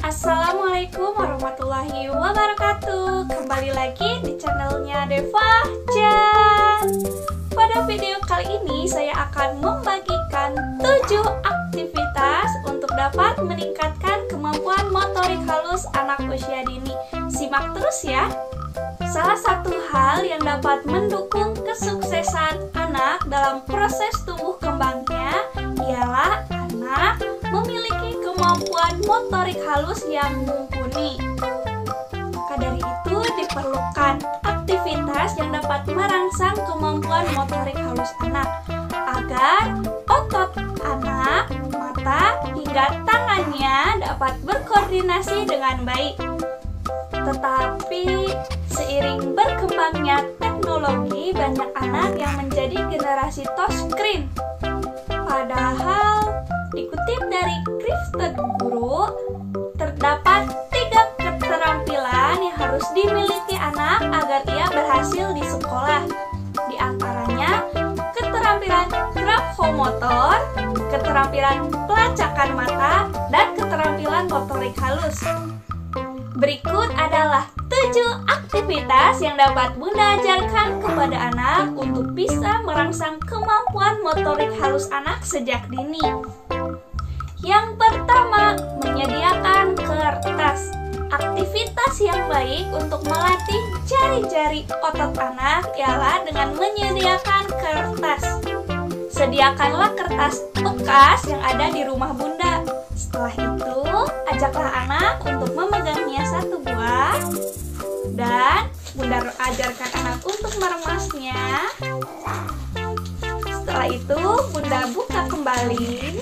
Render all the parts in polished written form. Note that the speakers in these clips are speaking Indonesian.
Assalamualaikum warahmatullahi wabarakatuh. Kembali lagi di channelnya Deva Jan. Pada video kali ini saya akan membagikan 7 aktivitas untuk dapat meningkatkan kemampuan motorik halus anak usia dini. Simak terus ya. Salah satu hal yang dapat mendukung kesuksesan anak dalam proses tumbuh kembangnya ialah anak memiliki kemampuan motorik halus yang mumpuni. Maka dari itu diperlukan aktivitas yang dapat merangsang kemampuan motorik halus anak agar otot anak, mata, hingga tangannya dapat berkoordinasi dengan baik. Tetapi seiring berkembangnya teknologi, banyak anak yang menjadi generasi touchscreen. Padahal dikutip dari Gifted Guru, terdapat 3 keterampilan yang harus dimiliki anak agar ia berhasil di sekolah. Di antaranya, keterampilan grafomotor, keterampilan pelacakan mata, dan keterampilan motorik halus. Berikut adalah 7 aktivitas yang dapat Bunda ajarkan kepada anak untuk bisa merangsang kemampuan motorik halus anak sejak dini. Yang pertama, menyediakan kertas. Aktivitas yang baik untuk melatih jari-jari otot anak ialah dengan menyediakan kertas. Sediakanlah kertas bekas yang ada di rumah Bunda. Setelah itu, ajaklah anak untuk memegangnya 1 buah dan Bunda ajarkan anak untuk meremasnya. Setelah itu, Bunda buka kembali.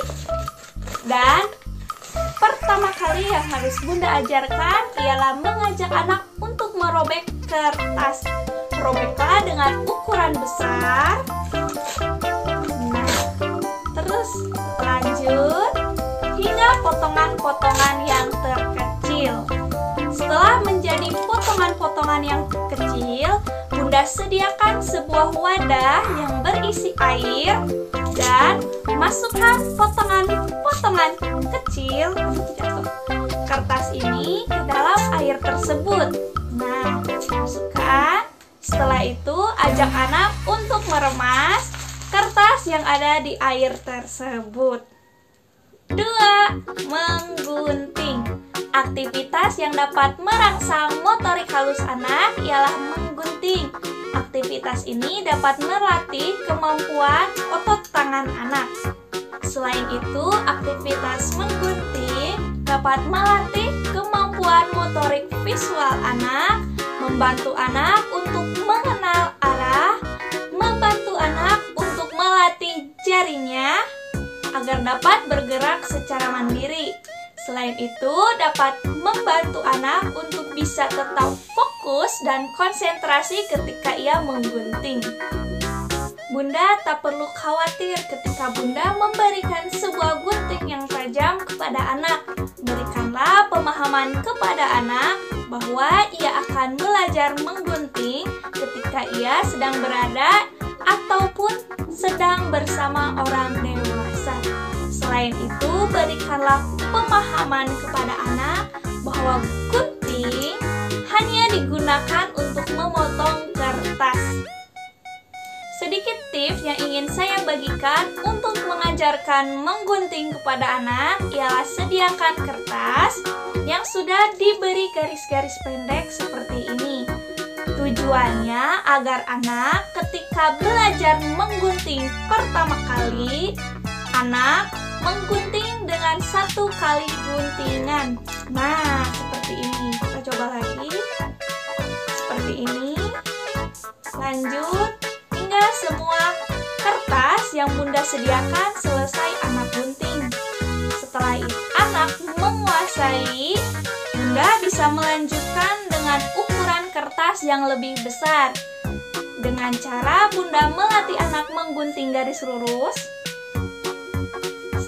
Dan pertama kali yang harus Bunda ajarkan ialah mengajak anak untuk merobek kertas. Robeklah dengan ukuran besar. Nah, terus lanjut hingga potongan-potongan yang terkecil. Setelah menjadi potongan-potongan yang kecil, Bunda sediakan sebuah wadah yang berisi air dan masukkan potongan-potongan kecil kertas ini ke dalam air tersebut. Nah, masukkan. Setelah itu, ajak anak untuk meremas kertas yang ada di air tersebut. 2. Menggunting. Aktivitas yang dapat merangsang motorik halus anak ialah menggunting. Aktivitas ini dapat melatih kemampuan otot tangan anak. Selain itu, aktivitas menggunting dapat melatih kemampuan motorik visual anak, membantu anak untuk mengenal arah, membantu anak untuk melatih jarinya agar dapat bergerak secara mandiri. Selain itu, dapat membantu anak untuk bisa tetap fokus dan konsentrasi ketika ia menggunting. Bunda tak perlu khawatir ketika Bunda memberikan sebuah gunting yang tajam kepada anak. Berikanlah pemahaman kepada anak bahwa ia akan belajar menggunting ketika ia sedang berada ataupun sedang bersama orang dewasa. Selain itu, berikanlah pemahaman kepada anak bahwa gunting hanya digunakan untuk memotong kertas. Sedikit tips yang ingin saya bagikan untuk mengajarkan menggunting kepada anak ialah sediakan kertas yang sudah diberi garis-garis pendek seperti ini. Tujuannya agar anak ketika belajar menggunting pertama kali, anak menggunting dengan 1 kali guntingan. Nah, seperti ini. Kita coba lagi. Seperti ini. Lanjut hingga semua kertas yang Bunda sediakan selesai anak gunting. Setelah itu anak menguasai, Bunda bisa melanjutkan dengan ukuran kertas yang lebih besar. Dengan cara Bunda melatih anak menggunting garis lurus.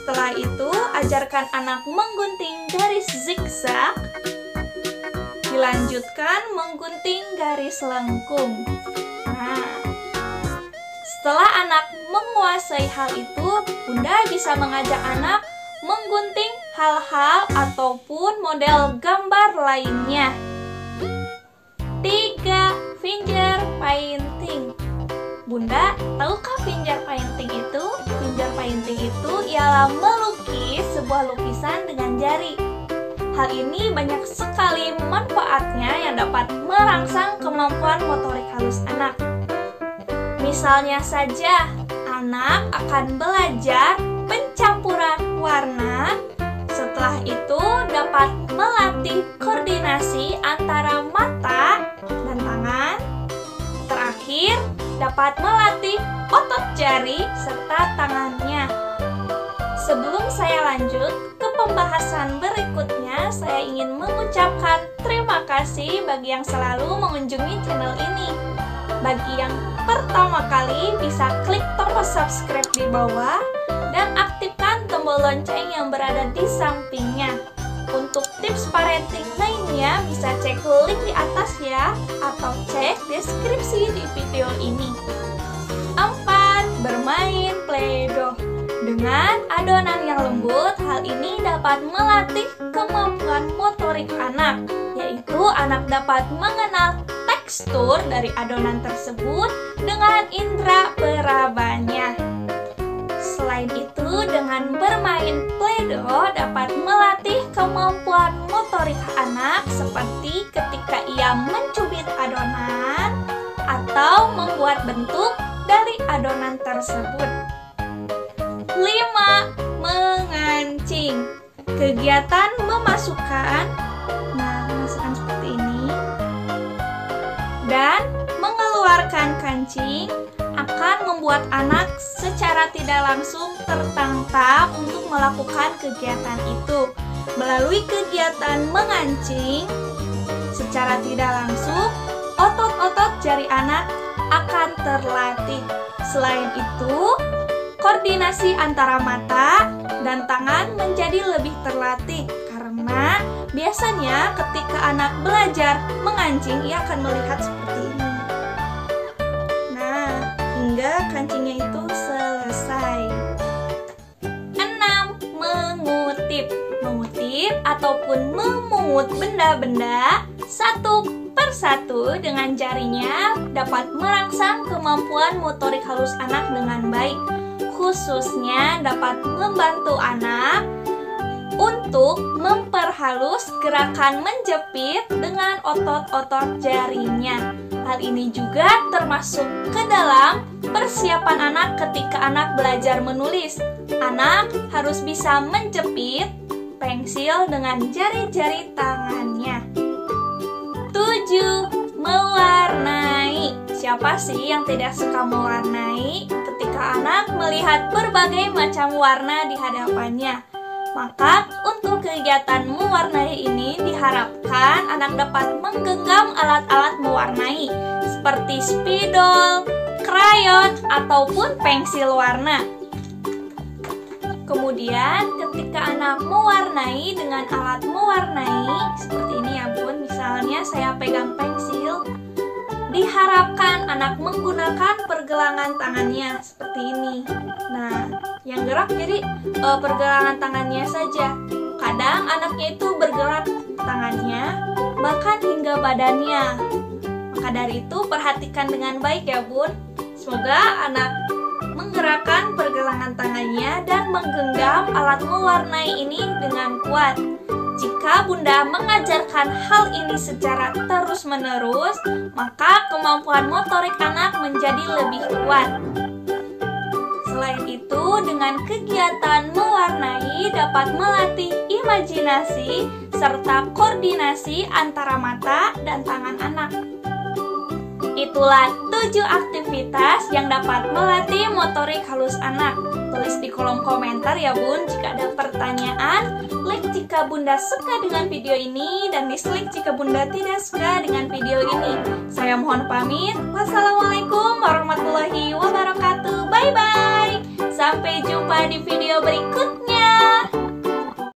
Setelah itu, ajarkan anak menggunting garis zigzag. Dilanjutkan menggunting garis lengkung. Nah, setelah anak menguasai hal itu, Bunda bisa mengajak anak menggunting hal-hal ataupun model gambar lainnya. 3. Finger painting. Bunda, tahukah finger painting itu? Finger painting itu ialah melukis sebuah lukisan dengan jari. Hal ini banyak sekali manfaatnya yang dapat merangsang kemampuan motorik halus anak. Misalnya saja, anak akan belajar pencampuran warna. Setelah itu dapat melatih koordinasi antara mata dan tangan. Terakhir, dapat melatih otot jari serta tangannya. Sebelum saya lanjut ke pembahasan berikutnya, saya ingin mengucapkan terima kasih bagi yang selalu mengunjungi channel ini. Bagi yang pertama kali, bisa klik tombol subscribe di bawah dan aktifkan tombol lonceng yang berada di sampingnya. Untuk tips parenting lainnya, bisa cek link di atas ya, atau cek deskripsi di video ini. 4. Bermain Play-Doh. Dengan adonan yang lembut, hal ini dapat melatih kemampuan motorik anak, yaitu anak dapat mengenal tekstur dari adonan tersebut dengan indera perabanya. Selain itu, dengan bermain Play-Doh dapat melatih kemampuan motorik anak seperti ketika ia mencubit adonan atau membuat bentuk dari adonan tersebut. 5. Mengancing. Kegiatan memasukkan seperti ini dan mengeluarkan kancing akan membuat anak secara tidak langsung tertantang untuk melakukan kegiatan itu. Melalui kegiatan mengancing, secara tidak langsung, otot-otot jari anak akan terlatih. Selain itu, koordinasi antara mata dan tangan menjadi lebih terlatih karena biasanya ketika anak belajar mengancing, ia akan melihat seperti ini. Nah, hingga kancingnya itu selesai. 6. Mengutip. Mengutip ataupun memungut benda-benda satu persatu dengan jarinya dapat merangsang kemampuan motorik halus anak dengan baik. Khususnya dapat membantu anak untuk memperhalus gerakan menjepit dengan otot-otot jarinya. Hal ini juga termasuk ke dalam persiapan anak ketika anak belajar menulis. Anak harus bisa menjepit pensil dengan jari-jari tangannya. 7. Mewarnai. Siapa sih yang tidak suka mewarnai? Ketika anak melihat berbagai macam warna di hadapannya, maka untuk kegiatan mewarnai ini diharapkan anak dapat menggenggam alat-alat mewarnai seperti spidol, krayon, ataupun pensil warna. Kemudian ketika anak mewarnai dengan alat mewarnai seperti ini ya bun, misalnya saya pegang pensil, diharapkan anak menggunakan pergelangan tangannya seperti ini. Nah, yang gerak jadi pergelangan tangannya saja. Kadang anaknya itu bergerak tangannya, bahkan hingga badannya. Maka dari itu perhatikan dengan baik ya bun. Semoga anak menggerakkan pergelangan tangannya dan menggenggam alat mewarnai ini dengan kuat. Jika bunda mengajarkan hal ini secara terus-menerus, maka kemampuan motorik anak menjadi lebih kuat. Selain itu, dengan kegiatan mewarnai dapat melatih imajinasi serta koordinasi antara mata dan tangan anak. Itulah 7 aktivitas yang dapat melatih motorik halus anak. Tulis di kolom komentar ya bun jika ada pertanyaan. Like jika bunda suka dengan video ini dan dislike jika bunda tidak suka dengan video ini. Saya mohon pamit. Wassalamualaikum warahmatullahi wabarakatuh. Bye bye. Sampai jumpa di video berikutnya.